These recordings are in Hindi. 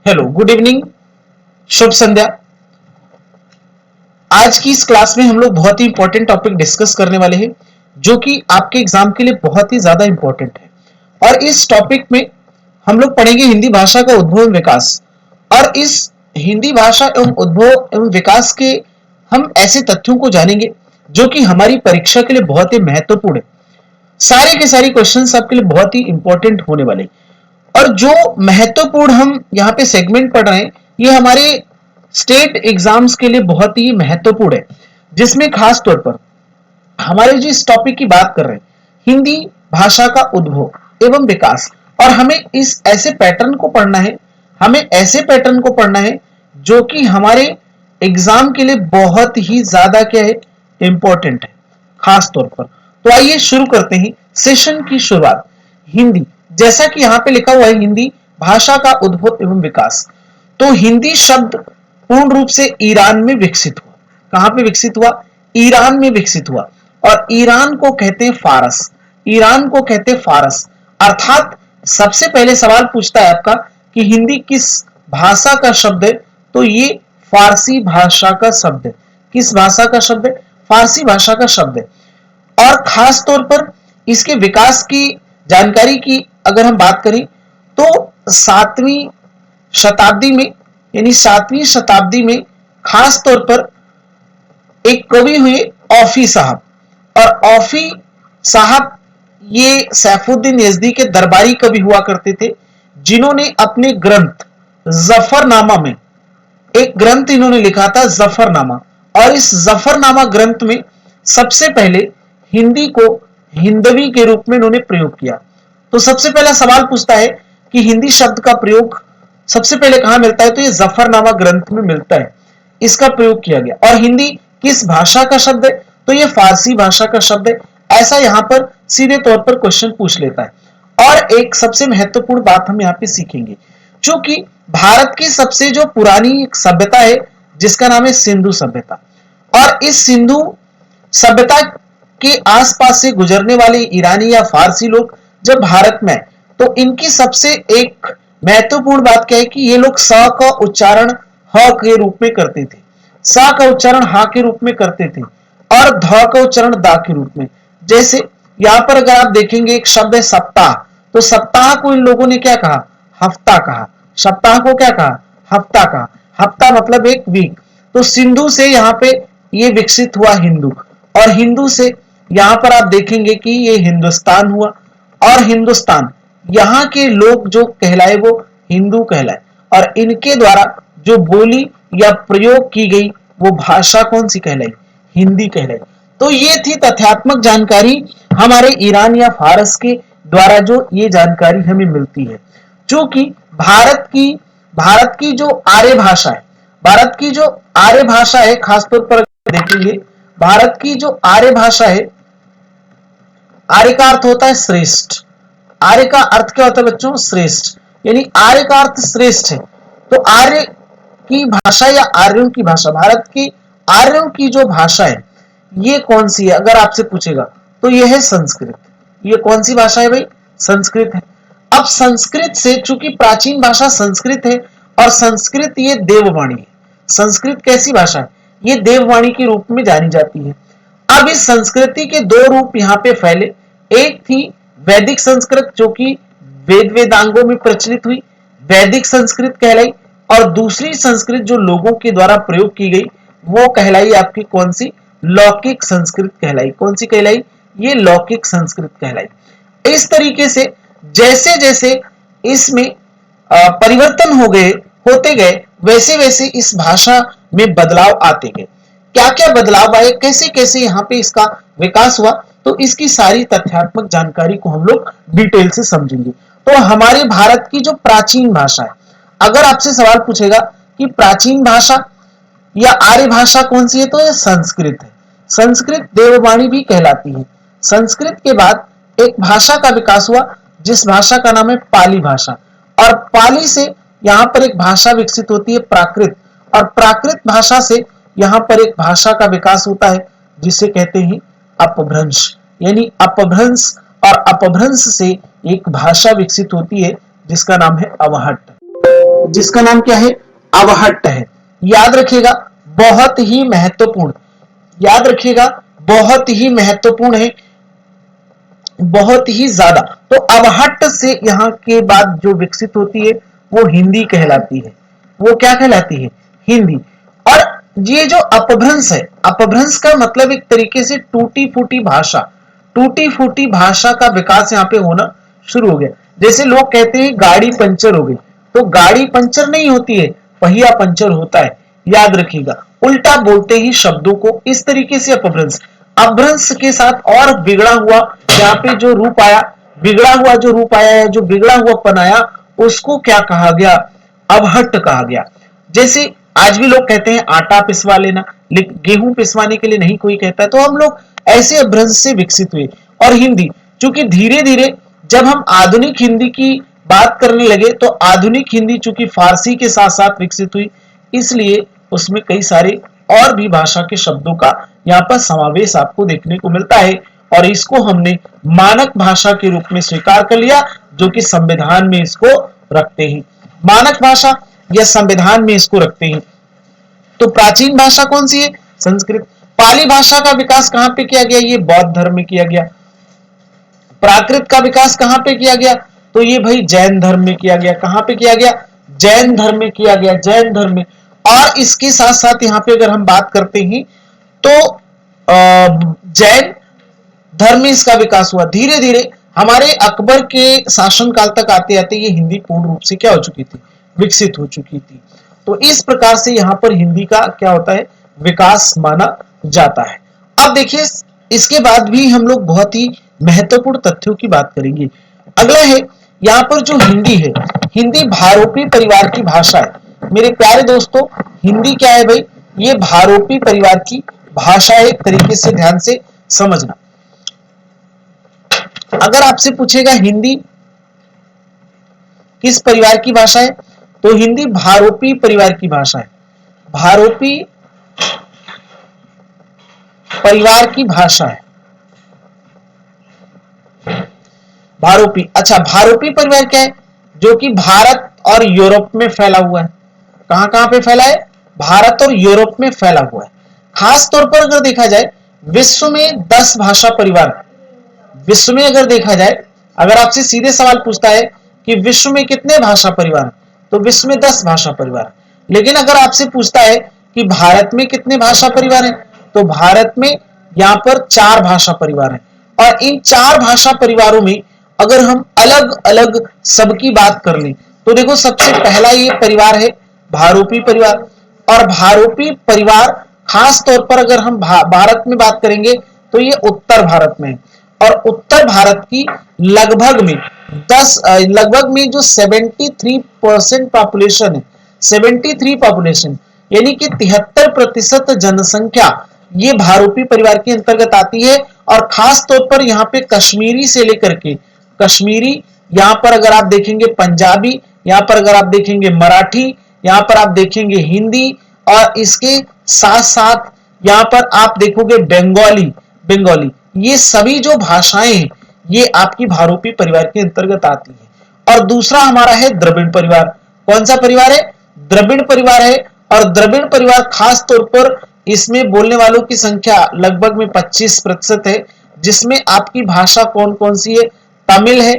हेलो, गुड इवनिंग, शुभ संध्या। आज की इस क्लास में हम लोग बहुत ही इंपॉर्टेंट टॉपिक डिस्कस करने वाले हैं जो कि आपके एग्जाम के लिए बहुत ही ज्यादा इंपॉर्टेंट है। और इस टॉपिक में हम लोग पढ़ेंगे हिंदी भाषा का उद्भव एवं विकास। और इस हिंदी भाषा एवं उद्भव एवं विकास के हम ऐसे तथ्यों को जानेंगे जो कि हमारी परीक्षा के लिए बहुत ही महत्वपूर्ण है। सारे के सारे क्वेश्चंस आपके लिए बहुत ही इंपॉर्टेंट होने वाले हैं। और जो महत्वपूर्ण हम यहाँ पे सेगमेंट पढ़ रहे हैं ये हमारे स्टेट एग्जाम्स के लिए बहुत ही महत्वपूर्ण है, जिसमें खास तौर पर हमारे जो इस टॉपिक की बात कर रहे हैं हिंदी भाषा का उद्भव एवं विकास। और हमें इस ऐसे पैटर्न को पढ़ना है, हमें ऐसे पैटर्न को पढ़ना है जो कि हमारे एग्जाम के लिए बहुत ही ज्यादा क्या है, इंपॉर्टेंट है खास तौर पर। तो आइए शुरू करते हैं सेशन की शुरुआत। हिंदी, जैसा कि यहां पे लिखा हुआ है हिंदी भाषा का उद्भव एवं विकास। तो हिंदी शब्द पूर्ण रूप से ईरान में विकसित हुआ। कहां पे विकसित हुआ? ईरान में विकसित हुआ। और ईरान को कहते हैं फारस। ईरान को कहते हैं फारस। अर्थात सबसे पहले सवाल पूछता है आपका कि हिंदी किस भाषा का शब्द है, तो ये फारसी भाषा का शब्द है। किस भाषा का शब्द है? फारसी भाषा का शब्द है। और खास तौर पर इसके विकास की जानकारी की अगर हम बात करें तो सातवीं शताब्दी में, यानी 7वीं शताब्दी में खास तौर पर एक कवि हुए औफी साहब। और औफी साहब ये सैफुद्दीन यजदी के दरबारी कवि हुआ करते थे, जिन्होंने अपने ग्रंथ जफरनामा में एक ग्रंथ इन्होंने लिखा था जफरनामा। और इस जफरनामा ग्रंथ में सबसे पहले हिंदी को हिंदवी के रूप में इन्होंने प्रयोग किया। तो सबसे पहला सवाल पूछता है कि हिंदी शब्द का प्रयोग सबसे पहले कहां मिलता है, तो ये जफरनामा ग्रंथ में मिलता है, इसका प्रयोग किया गया। और हिंदी किस भाषा का शब्द है, तो ये फारसी भाषा का शब्द है। ऐसा यहां पर सीधे तौर पर क्वेश्चन पूछ लेता है। और एक सबसे महत्वपूर्ण बात हम यहाँ पे सीखेंगे, चूंकि भारत की सबसे जो पुरानी सभ्यता है जिसका नाम है सिंधु सभ्यता। और इस सिंधु सभ्यता के आसपास से गुजरने वाले ईरानी या फारसी लोग जब भारत में, तो इनकी सबसे एक महत्वपूर्ण बात क्या है कि ये लोग स का उच्चारण ह के रूप में करते थे, स का उच्चारण हा के रूप में करते थे, और ध का उच्चारण दा के रूप में। जैसे यहां पर अगर आप देखेंगे एक शब्द है सप्ताह, तो सप्ताह को इन लोगों ने क्या कहा? हफ्ता कहा। सप्ताह को क्या कहा? हफ्ता कहा। हफ्ता मतलब एक वीक। तो सिंधु से यहाँ पे ये विकसित हुआ हिंदू, और हिंदू से यहां पर आप देखेंगे कि ये हिंदुस्तान हुआ। और हिंदुस्तान, यहाँ के लोग जो कहलाए वो हिंदू कहलाए। और इनके द्वारा जो बोली या प्रयोग की गई वो भाषा कौन सी कहलाई? हिंदी कहलाई। तो ये थी तथ्यात्मक जानकारी हमारे ईरान या फारस के द्वारा जो ये जानकारी हमें मिलती है। जो कि भारत की जो आर्य भाषा है, भारत की जो आर्य भाषा है, खासतौर पर देखेंगे भारत की जो आर्य भाषा है, आर्य का अर्थ होता है श्रेष्ठ। आर्य का अर्थ क्या होता है बच्चों? श्रेष्ठ। यानी आर्य का अर्थ श्रेष्ठ है। तो आर्य की भाषा या आर्यों की भाषा, भारत की आर्यों की जो भाषा है ये कौन सी है अगर आपसे पूछेगा, तो ये है संस्कृत। ये कौन सी भाषा है भाई? संस्कृत है। अब संस्कृत से, चूंकि प्राचीन भाषा संस्कृत है और संस्कृत ये देववाणी है। संस्कृत कैसी भाषा है? ये देववाणी के रूप में जानी जाती है। अब इस संस्कृति के दो रूप यहाँ पे फैले। एक थी वैदिक संस्कृत जो कि वेद वेदांगों में प्रचलित हुई, वैदिक संस्कृत कहलाई। और दूसरी संस्कृत जो लोगों के द्वारा प्रयोग की गई वो कहलाई आपकी कौन सी? लौकिक संस्कृत कहलाई। कौन सी कहलाई? ये लौकिक संस्कृत कहलाई। इस तरीके से जैसे जैसे इसमें परिवर्तन होते गए वैसे वैसे इस भाषा में बदलाव आते गए। क्या क्या बदलाव आए, कैसे कैसे यहाँ पे इसका विकास हुआ, तो इसकी सारी तथ्यात्मक जानकारी को हम लोग डिटेल से समझेंगे। तो हमारे भारत की जो प्राचीन भाषा है, अगर आपसे सवाल पूछेगा कि प्राचीन भाषा या आर्य भाषा कौन सी है, तो ये संस्कृत है। संस्कृत देववाणी भी कहलाती है। संस्कृत के बाद एक भाषा का विकास हुआ जिस भाषा का नाम है पाली भाषा। और पाली से यहाँ पर एक भाषा विकसित होती है प्राकृत, और प्राकृत भाषा से यहाँ पर एक भाषा का विकास होता है जिसे कहते हैं अपभ्रंश। यानी अपभ्रंश, और अपभ्रंश से एक भाषा विकसित होती है जिसका नाम है अवहट्ट। जिसका नाम क्या है, अवहट्ट है। याद रखिएगा, बहुत ही महत्वपूर्ण, याद रखिएगा बहुत ही महत्वपूर्ण है, बहुत ही ज्यादा। तो अवहट्ट से यहाँ के बाद जो विकसित होती है वो हिंदी कहलाती है। वो क्या कहलाती है, हिंदी। और ये जो अपभ्रंश है, अपभ्रंश का मतलब एक तरीके से टूटी फूटी भाषा, टूटी फूटी भाषा का विकास यहाँ पे होना शुरू हो गया। जैसे लोग कहते हैं गाड़ी पंचर हो गई, तो गाड़ी पंचर नहीं होती है, पहिया पंचर होता है। याद रखिएगा, उल्टा बोलते ही शब्दों को, इस तरीके से अपभ्रंश। अपभ्रंश के साथ और बिगड़ा हुआ यहाँ पे जो रूप आया, बिगड़ा हुआ जो रूप आया है, जो बिगड़ा हुआ पन आया, उसको क्या कहा गया, अवहट्ट कहा गया। जैसे आज भी लोग कहते हैं आटा पिसवा लेना, गेहूं पिसवाने के लिए नहीं कोई कहता है। तो हम लोग ऐसे अपभ्रंश से विकसित हुए। और हिंदी, चूंकि धीरे धीरे जब हम आधुनिक हिंदी की बात करने लगे, तो आधुनिक हिंदी चूंकि फारसी के साथ साथ विकसित हुई, इसलिए उसमें कई सारे और भी भाषा के शब्दों का यहाँ पर समावेश आपको देखने को मिलता है। और इसको हमने मानक भाषा के रूप में स्वीकार कर लिया, जो कि संविधान में इसको रखते हैं। मानक भाषा या संविधान में इसको रखते हैं। तो प्राचीन भाषा कौन सी है, संस्कृत। पाली भाषा का विकास कहां पे किया गया, ये बौद्ध धर्म में किया गया। प्राकृत का विकास कहां पे किया गया, तो ये भाई जैन धर्म में किया गया। कहां पे किया गया, जैन धर्म में किया गया, जैन धर्म में। और इसके साथ साथ यहाँ पे अगर हम बात करते हैं तो जैन धर्म में इसका विकास हुआ। धीरे धीरे हमारे अकबर के शासनकाल तक आते आते ये हिंदी पूर्ण रूप से क्या हो चुकी थी, विकसित हो चुकी थी। तो इस प्रकार से यहाँ पर हिंदी का क्या होता है, विकास माना जाता है। अब देखिए, इसके बाद भी हम लोग बहुत ही महत्वपूर्ण तथ्यों की बात करेंगे। अगला है यहाँ पर जो हिंदी है, हिंदी भारोपी परिवार की भाषा है। मेरे प्यारे दोस्तों, हिंदी क्या है भाई, ये भारोपी परिवार की भाषा है। एक तरीके से ध्यान से समझना। अगर आपसे पूछेगा हिंदी किस परिवार की भाषा है, तो हिंदी भारोपी परिवार की भाषा है। भारोपी परिवार की भाषा है, भारोपी। अच्छा, भारोपी परिवार क्या है, जो कि भारत और यूरोप में फैला हुआ है। कहां कहां पे फैला है, भारत और यूरोप में फैला हुआ है। खास तौर पर अगर देखा जाए, विश्व में 10 भाषा परिवार, विश्व में अगर देखा जाए, अगर आपसे सीधे सवाल पूछता है कि विश्व में कितने भाषा परिवार, तो विश्व में 10 भाषा परिवार। लेकिन अगर आपसे पूछता है कि भारत में कितने भाषा परिवार हैं, तो भारत में यहाँ पर 4 भाषा परिवार हैं। और इन 4 भाषा परिवारों में अगर हम अलग अलग सबकी बात कर लें, तो देखो सबसे पहला ये परिवार है भारोपी परिवार। और भारोपी परिवार खास तौर पर अगर हम भारत में बात करेंगे, तो ये उत्तर भारत में है। और उत्तर भारत की लगभग में जो 73% पॉपुलेशन है, 73 पॉपुलेशन यानी कि 73% जनसंख्या ये भारोपी परिवार के अंतर्गत आती है। और खास तौर पर यहाँ पे कश्मीरी से लेकर के, कश्मीरी, यहाँ पर अगर आप देखेंगे पंजाबी, यहाँ पर अगर आप देखेंगे मराठी, यहाँ पर आप देखेंगे हिंदी, और इसके साथ साथ यहाँ पर आप देखोगे बंगाली, ये सभी जो भाषाएं हैं ये आपकी भारोपी परिवार के अंतर्गत आती है। और दूसरा हमारा है द्रविड़ परिवार। कौन सा परिवार है, द्रविड़ परिवार है। और द्रविड़ परिवार खास तौर पर इसमें बोलने वालों की संख्या लगभग में 25% है, जिसमें आपकी भाषा कौन कौन सी है, तमिल है,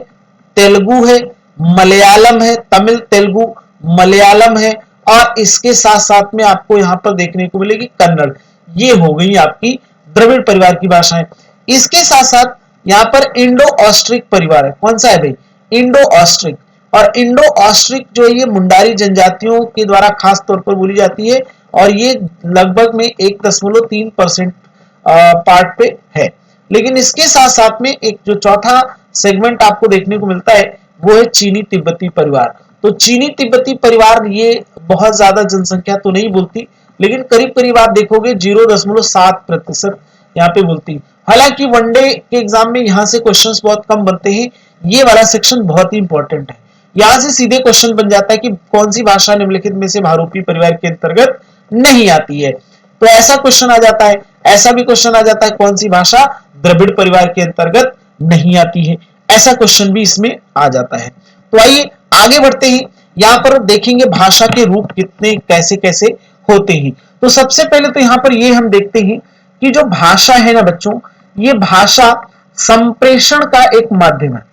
तेलुगु है, मलयालम है, तमिल तेलुगु मलयालम है। और इसके साथ साथ में आपको यहाँ पर देखने को मिलेगी कन्नड़। ये हो गई आपकी द्रविड़ परिवार की भाषाएं। इसके साथ साथ यहाँ पर इंडो ऑस्ट्रिक परिवार है। कौन सा है भाई, इंडो ऑस्ट्रिक। और इंडो ऑस्ट्रिक जो ये मुंडारी जनजातियों के द्वारा खास तौर पर बोली जाती है, और ये लगभग में 1.3% पार्ट पे है। लेकिन इसके साथ साथ में एक जो चौथा सेगमेंट आपको देखने को मिलता है, वो है चीनी तिब्बती परिवार। तो चीनी तिब्बती परिवार ये बहुत ज्यादा जनसंख्या तो नहीं बोलती, लेकिन करीब करीब आप देखोगे 0.7% यहाँ पे बोलती। हालांकि वनडे के एग्जाम में यहाँ से क्वेश्चंस बहुत कम बनते हैं। ये वाला सेक्शन बहुत ही इंपॉर्टेंट है। यहाँ से सीधे क्वेश्चन बन जाता है कि कौन सी भाषा निम्नलिखित में से भारोपी परिवार के अंतर्गत नहीं आती है। तो ऐसा क्वेश्चन आ जाता है। ऐसा भी क्वेश्चन आ जाता है कौन सी भाषा द्रविड़ परिवार के अंतर्गत नहीं आती है, ऐसा क्वेश्चन भी इसमें आ जाता है। तो आइए आगे बढ़ते हैं। यहाँ पर देखेंगे भाषा के रूप कितने कैसे कैसे होते हैं। तो सबसे पहले तो यहाँ पर ये हम देखते हैं कि जो भाषा है ना बच्चों, ये भाषा संप्रेषण का एक माध्यम है।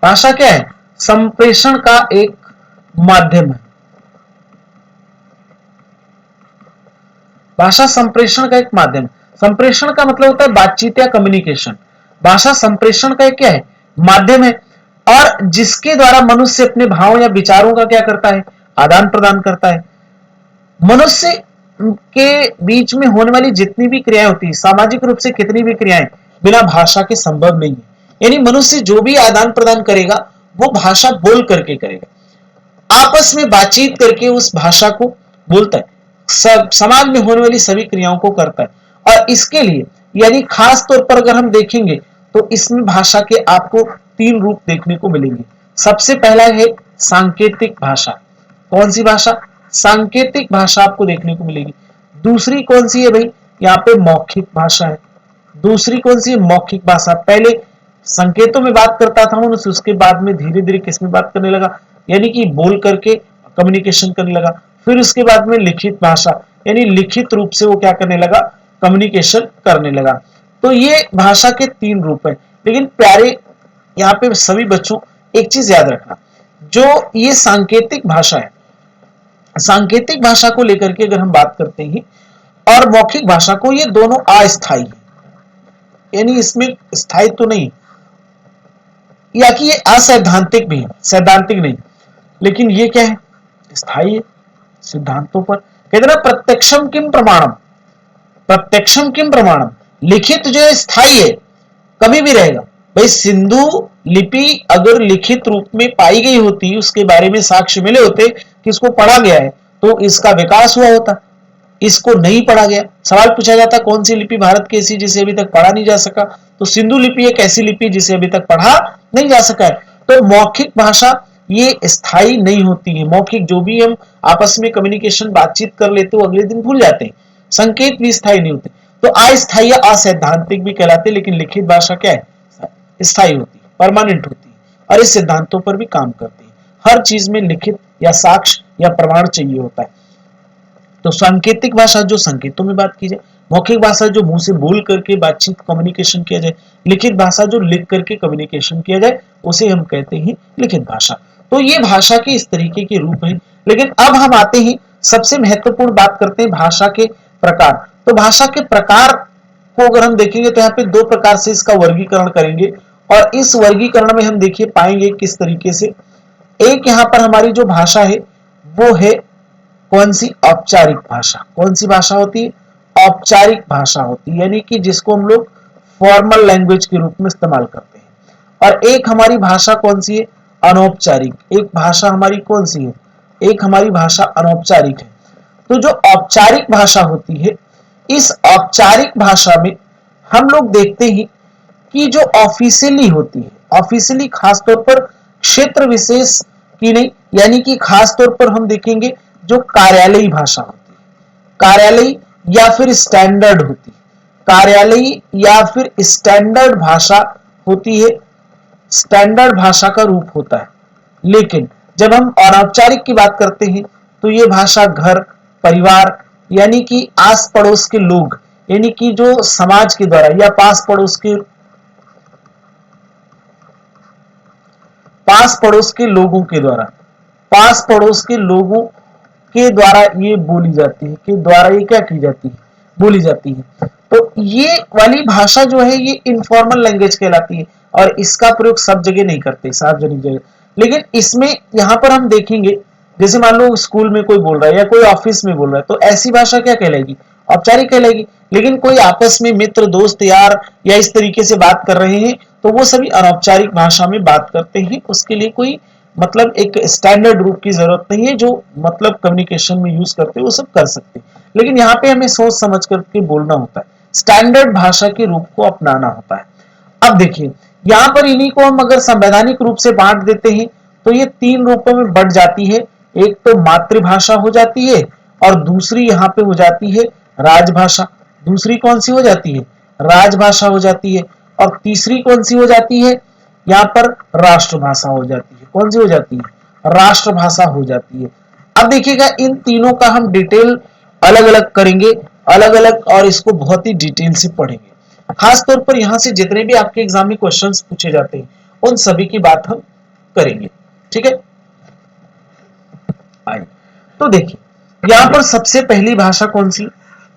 भाषा क्या है? संप्रेषण का एक माध्यम है। भाषा संप्रेषण का एक माध्यम। संप्रेषण का मतलब होता है बातचीत या कम्युनिकेशन। भाषा संप्रेषण का एक क्या है? माध्यम है, और जिसके द्वारा मनुष्य अपने भावों या विचारों का क्या करता है? आदान प्रदान करता है। मनुष्य के बीच में होने वाली जितनी भी क्रियाएं होती है, सामाजिक रूप से कितनी भी क्रियाएं, बिना भाषा के संभव नहीं है। यानी मनुष्य जो भी आदान प्रदान करेगा वो भाषा बोल करके करेगा, आपस में बातचीत करके उस भाषा को बोलता है, सब समाज में होने वाली सभी क्रियाओं को करता है। और इसके लिए यानी खास तौर पर अगर हम देखेंगे तो इसमें भाषा के आपको तीन रूप देखने को मिलेंगे। सबसे पहला है सांकेतिक भाषा। कौन सी भाषा? सांकेतिक भाषा आपको देखने को मिलेगी। दूसरी कौन सी है भाई? यहाँ पे मौखिक भाषा है। दूसरी कौन सी है? मौखिक भाषा। पहले संकेतों में बात करता था मनुष्य, उसके बाद में धीरे धीरे किस में बात करने लगा? यानी कि बोल करके कम्युनिकेशन करने लगा। फिर उसके बाद में लिखित भाषा, यानी लिखित रूप से वो क्या करने लगा? कम्युनिकेशन करने लगा। तो ये भाषा के तीन रूप है। लेकिन प्यारे यहाँ पे सभी बच्चों एक चीज याद रखना, जो ये सांकेतिक भाषा है, सांकेतिक भाषा को लेकर के अगर हम बात करते हैं और मौखिक भाषा को, ये दोनों अस्थायी है, यानी इसमें स्थायित्व तो नहीं, या कि ये असैद्धांतिक भी है, सैद्धांतिक नहीं, लेकिन ये क्या है? स्थायी है सिद्धांतों पर। कहते ना प्रत्यक्षम किम प्रमाणम, प्रत्यक्षम किम प्रमाणम, लिखित जो है स्थायी है, कभी भी रहेगा। भाई सिंधु लिपि अगर लिखित रूप में पाई गई होती, उसके बारे में साक्ष्य मिले होते कि इसको पढ़ा गया है, तो इसका विकास हुआ होता। इसको नहीं पढ़ा गया, सवाल पूछा जाता कौन सी लिपि भारत की ऐसी जिसे अभी तक पढ़ा नहीं जा सका, तो सिंधु लिपि एक ऐसी लिपि जिसे अभी तक पढ़ा नहीं जा सका है। तो मौखिक भाषा ये स्थायी नहीं होती है। मौखिक जो भी हम आपस में कम्युनिकेशन बातचीत कर लेते हो अगले दिन भूल जाते हैं। संकेत भी स्थायी नहीं होते, तो अस्थायी या असैद्धांतिक भी कहलाते। लेकिन लिखित भाषा क्या है? स्थायी होती है, परमानेंट होती है, और इस सिद्धांतों पर भी काम करती है। हर चीज में लिखित या साक्ष्य या प्रमाण चाहिए होता है। तो सांकेतिक भाषा जो संकेतों में बात की जाए, मौखिक भाषा जो मुंह से बोल करके बातचीत कम्युनिकेशन किया जाए, लिखित भाषा जो लिख करके कम्युनिकेशन किया जाए, उसे हम कहते हैं लिखित भाषा। तो ये भाषा के इस तरीके के रूप हैं। लेकिन अब हम आते हैं सबसे महत्वपूर्ण बात करते हैं भाषा के प्रकार। तो भाषा के प्रकार को अगर हम देखेंगे तो यहाँ पे दो प्रकार से इसका वर्गीकरण करेंगे, और इस वर्गीकरण में हम देखिए पाएंगे किस तरीके से। एक यहाँ पर हमारी जो भाषा है वो है कौन सी? औपचारिक भाषा। कौन सी भाषा होती है? औपचारिक भाषा होती है, यानी कि जिसको हम लोग फॉर्मल लैंग्वेज के रूप में इस्तेमाल करते हैं। और एक हमारी भाषा कौन सी है? अनौपचारिक। एक भाषा हमारी कौन सी है? एक हमारी भाषा अनौपचारिक है। तो जो औपचारिक भाषा होती है, इस औपचारिक भाषा में हम लोग देखते हैं कि जो ऑफिशियली होती है, ऑफिशियली खासतौर पर क्षेत्र विशेष की नहीं, यानी कि खासतौर पर हम देखेंगे जो कार्यालयी भाषा होती है, कार्यालयी या फिर स्टैंडर्ड होती है, कार्यालयी या फिर स्टैंडर्ड भाषा होती है, स्टैंडर्ड भाषा का रूप होता है। लेकिन जब हम अनौपचारिक की बात करते हैं तो ये भाषा घर परिवार यानी कि आस पड़ोस के लोग, यानी कि जो समाज के द्वारा या पास पड़ोस के लोगों के द्वारा, पास पड़ोस के लोगों के द्वारा ये बोली जाती है, के द्वारा ये क्या की जाती है? बोली जाती है। तो ये वाली भाषा जो है ये इनफॉर्मल लैंग्वेज कहलाती है, और इसका प्रयोग सब जगह नहीं करते, सार्वजनिक जगह। लेकिन इसमें यहाँ पर हम देखेंगे, जैसे मान लो स्कूल में कोई बोल रहा है या कोई ऑफिस में बोल रहा है, तो ऐसी भाषा क्या कहलाएगी? औपचारिक कहलाएगी। लेकिन कोई आपस में मित्र दोस्त यार या इस तरीके से बात कर रहे हैं तो वो सभी अनौपचारिक भाषा में बात करते हैं। उसके लिए कोई मतलब एक स्टैंडर्ड रूप की जरूरत नहीं है, जो मतलब कम्युनिकेशन में यूज करते हैं वो सब कर सकते हैं। लेकिन यहाँ पे हमें सोच समझ करके बोलना होता है, स्टैंडर्ड भाषा के रूप को अपनाना होता है। अब देखिए यहाँ पर इन्हीं को हम अगर संवैधानिक रूप से बांट देते हैं तो ये तीन रूपों में बढ़ जाती है। एक तो मातृभाषा हो जाती है, और दूसरी यहाँ पे हो जाती है राजभाषा। दूसरी कौन सी हो जाती है? राजभाषा हो जाती है। और तीसरी कौन सी हो जाती है? यहाँ पर राष्ट्रभाषा हो जाती है। कौन सी हो जाती है? राष्ट्रभाषा हो जाती है। अब देखिएगा इन तीनों का हम डिटेल अलग अलग करेंगे, अलग अलग, और इसको बहुत ही डिटेल से पढ़ेंगे। खास तौर पर यहां से जितने भी आपके एग्जाम में क्वेश्चंस पूछे जाते हैं उन सभी की बात हम करेंगे। ठीक है, आइए तो देखिए यहां पर सबसे पहली भाषा कौन सी,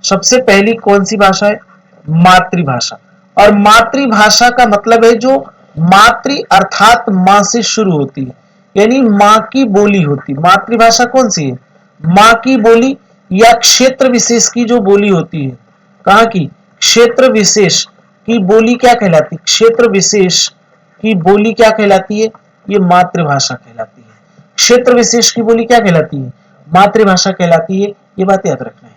सबसे पहली कौन सी भाषा है, मातृभाषा। और मातृभाषा का मतलब है जो मातृ अर्थात मां से शुरू होती है, यानी मां की बोली होती है। मातृभाषा कौन सी है, मां की बोली या क्षेत्र विशेष की जो बोली होती है। कहां की, क्षेत्र विशेष की बोली क्या कहलाती है, क्षेत्र विशेष की बोली क्या कहलाती है, ये मातृभाषा कहलाती है। क्षेत्र विशेष की बोली क्या कहलाती है, मातृभाषा कहलाती है। ये बात याद रखना है।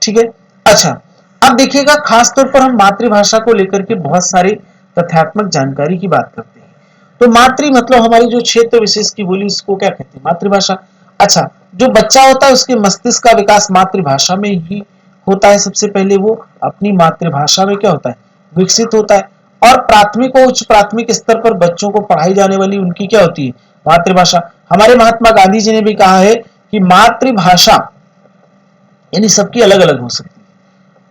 ठीक है, अच्छा अब देखिएगा खास तौर पर हम मातृभाषा को लेकर के बहुत सारी तथ्यात्मक जानकारी की बात करते हैं। तो मातृ मतलब हमारी जो क्षेत्र विशेष की बोली उसको क्या कहते हैं, मातृभाषा। अच्छा, जो बच्चा होता है उसके मस्तिष्क का विकास मातृभाषा में ही होता है। सबसे पहले वो अपनी मातृभाषा में क्या होता है, विकसित होता है। और प्राथमिक और उच्च प्राथमिक स्तर पर बच्चों को पढ़ाई जाने वाली उनकी क्या होती है, मातृभाषा। हमारे महात्मा गांधी जी ने भी कहा है कि मातृभाषा यानी सबकी अलग अलग हो सकती है,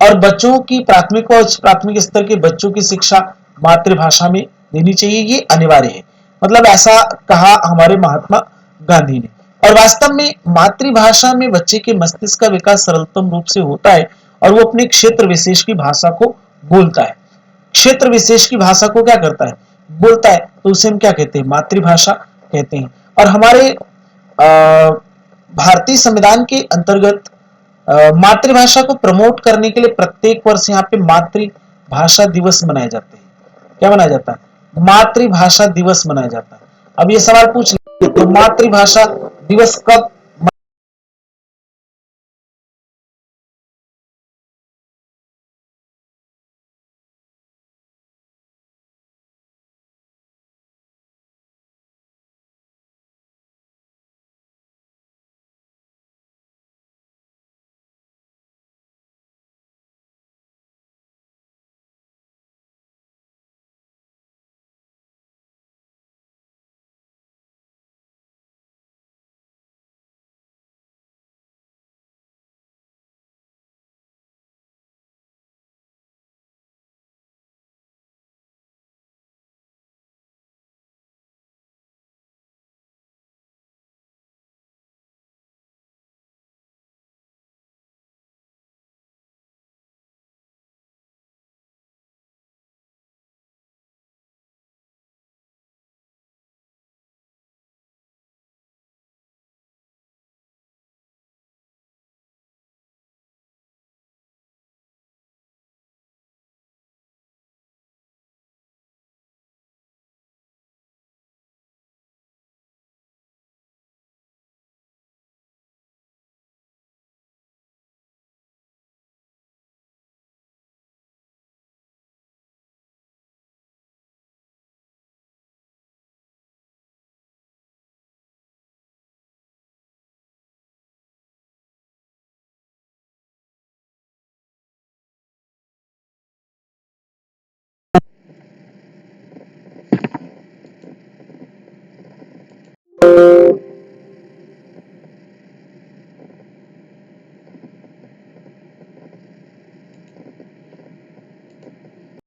और बच्चों की प्राथमिक और प्राथमिक स्तर के बच्चों की शिक्षा मातृभाषा में देनी चाहिए, ये अनिवार्य है। मतलब ऐसा कहा हमारे महात्मा गांधी ने। और वास्तव में मातृभाषा में बच्चे के मस्तिष्क का विकास सरलतम रूप से होता है और वो अपने क्षेत्र विशेष की भाषा को बोलता है। क्षेत्र विशेष की भाषा को क्या करता है, बोलता है, तो उसे हम क्या कहते हैं, मातृभाषा कहते हैं। और हमारे भारतीय संविधान के अंतर्गत मातृभाषा को प्रमोट करने के लिए प्रत्येक वर्ष यहाँ पे मातृभाषा दिवस मनाए जाते हैं। क्या मनाया जाता है, मातृभाषा दिवस मनाया जाता है। अब ये सवाल पूछ लीजिए तो मातृभाषा दिवस कब